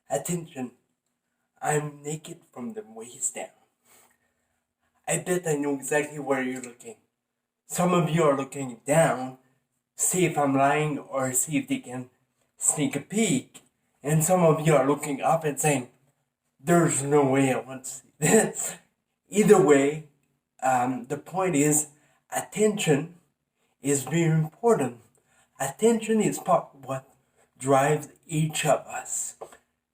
Attention, I'm naked from the waist down. I bet I know exactly where you're looking. Some of you are looking down, see if I'm lying or see if they can sneak a peek. And some of you are looking up and saying, there's no way I want to see this. Either way, the point is attention is very important. Attention is part of what drives each of us.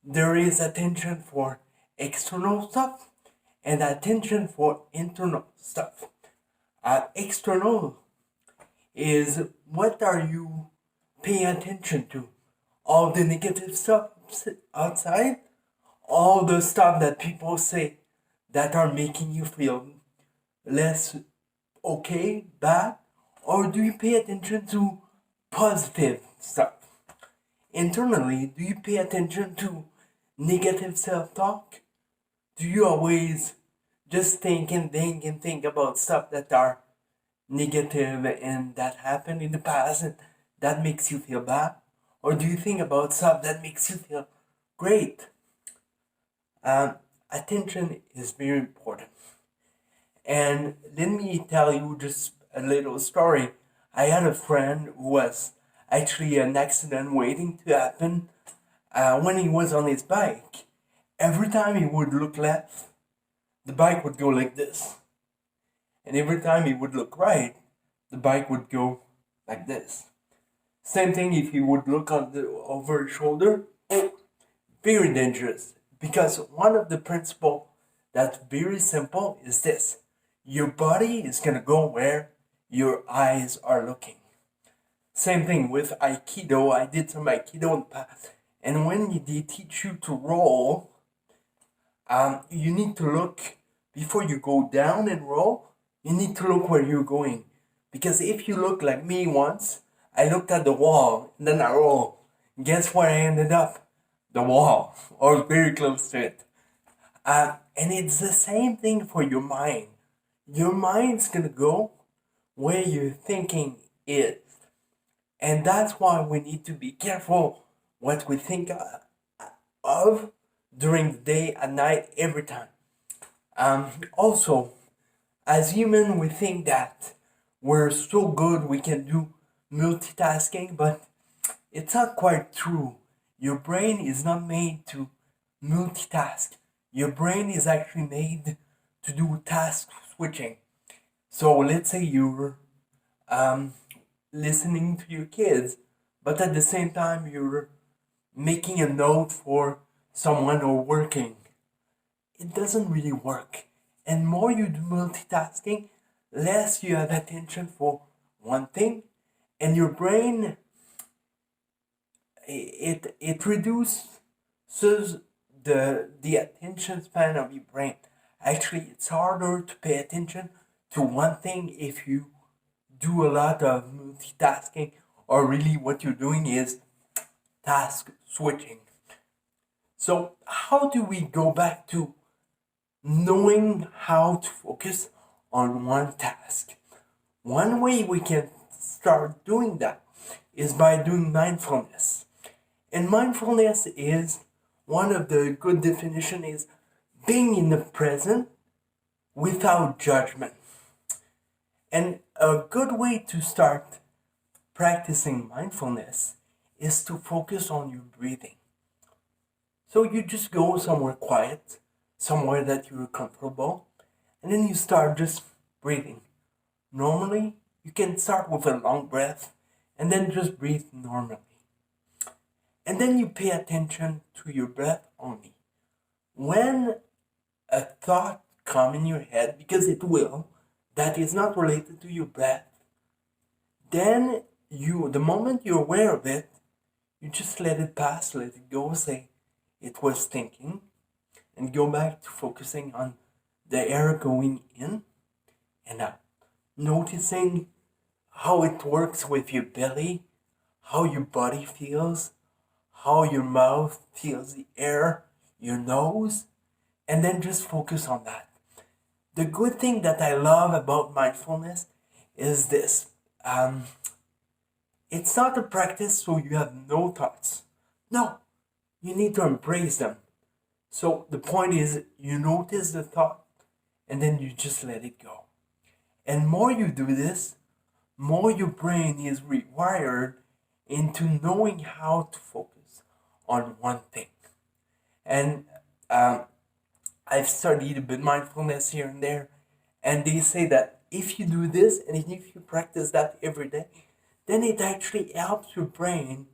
There is attention for external stuff and attention for internal stuff. External is what are you paying attention to? All the negative stuff outside, all the stuff that people say that are making you feel less okay, bad, or do you pay attention to positive stuff? Internally, do you pay attention to negative self-talk? Do you always just think and think and think about stuff that are negative and that happened in the past and that makes you feel bad? Or do you think about stuff that makes you feel great? Attention is very important. And let me tell you just a little story. I had a friend who was actually an accident waiting to happen when he was on his bike. Every time he would look left, the bike would go like this. And every time he would look right, the bike would go like this. Same thing if he would look over his shoulder, very dangerous. Because one of the principles that's very simple is this. Your body is going to go where your eyes are looking. Same thing with Aikido. I did some Aikido in the past. And when they teach you to roll, you need to look, before you go down and roll, you need to look where you're going. Because if you look like me once, I looked at the wall, and then I roll. Guess where I ended up? The wall, or very close to it. And it's the same thing for your mind. Your mind's gonna go where your thinking is. And that's why we need to be careful what we think of during the day, at night, every time. Also, as human, we think that we're so good we can do multitasking, but it's not quite true. Your brain is not made to multitask. Your brain is actually made to do task switching. So let's say you're listening to your kids, but at the same time you're making a note for someone or working. It doesn't really work. And more you do multitasking, less you have attention for one thing, and your brain it reduces the attention span of your brain. Actually, it's harder to pay attention to one thing if you do a lot of multitasking, or really what you're doing is task switching. So how do we go back to knowing how to focus on one task? One way we can start doing that is by doing mindfulness. And mindfulness is, one of the good definition is being in the present without judgment. And a good way to start practicing mindfulness is to focus on your breathing. So you just go somewhere quiet, somewhere that you're comfortable, and then you start just breathing. Normally, you can start with a long breath and then just breathe normally. And then you pay attention to your breath only. When a thought comes in your head, because it will, that is not related to your breath, then the moment you're aware of it, you just let it pass, let it go, say it was thinking, and go back to focusing on the air going in and out. Noticing how it works with your belly, how your body feels, how your mouth feels the air, your nose, and then just focus on that. The good thing that I love about mindfulness is this. It's not a practice so you have no thoughts. No, you need to embrace them. So the point is, you notice the thought and then you just let it go. And more you do this, more your brain is rewired into knowing how to focus on one thing. And um, I've studied a bit mindfulness here and there, and they say that if you do this and if you practice that every day, then it actually helps your brain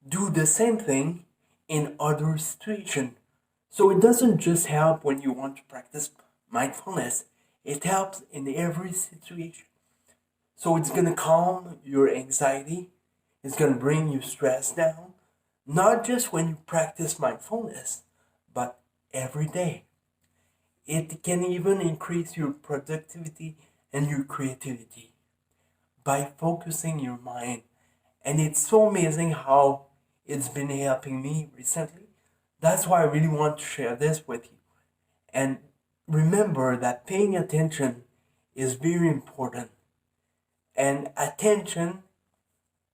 do the same thing in other situations. So it doesn't just help when you want to practice mindfulness, it helps in every situation. So it's gonna calm your anxiety, it's gonna bring your stress down, not just when you practice mindfulness, but every day. It can even increase your productivity and your creativity by focusing your mind. And it's so amazing how it's been helping me recently. That's why I really want to share this with you. And remember that paying attention is very important. And attention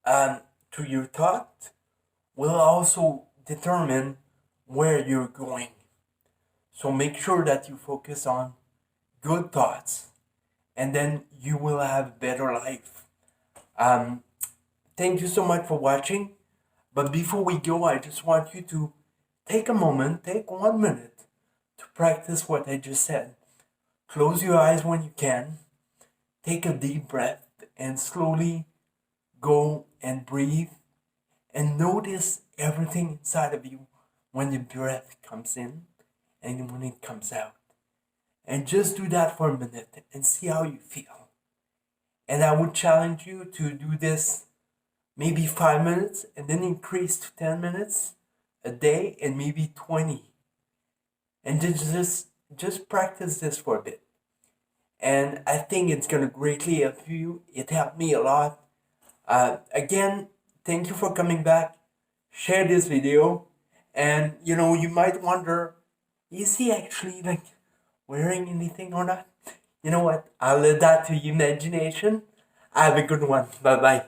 to your thought will also determine where you're going. So make sure that you focus on good thoughts and then you will have a better life. Um, Thank you so much for watching. But before we go, I just want you to take a moment, take 1 minute to practice what I just said. Close your eyes when you can. Take a deep breath and slowly go and breathe and notice everything inside of you when the breath comes in and when it comes out. And just do that for a minute and see how you feel. And I would challenge you to do this maybe 5 minutes and then increase to 10 minutes a day and maybe 20. And just practice this for a bit. And I think it's going to greatly help you. It helped me a lot. Again, thank you for coming back. Share this video. And you might wonder, is he actually like wearing anything or not? You know what? I'll let that to your imagination. Have a good one. Bye bye.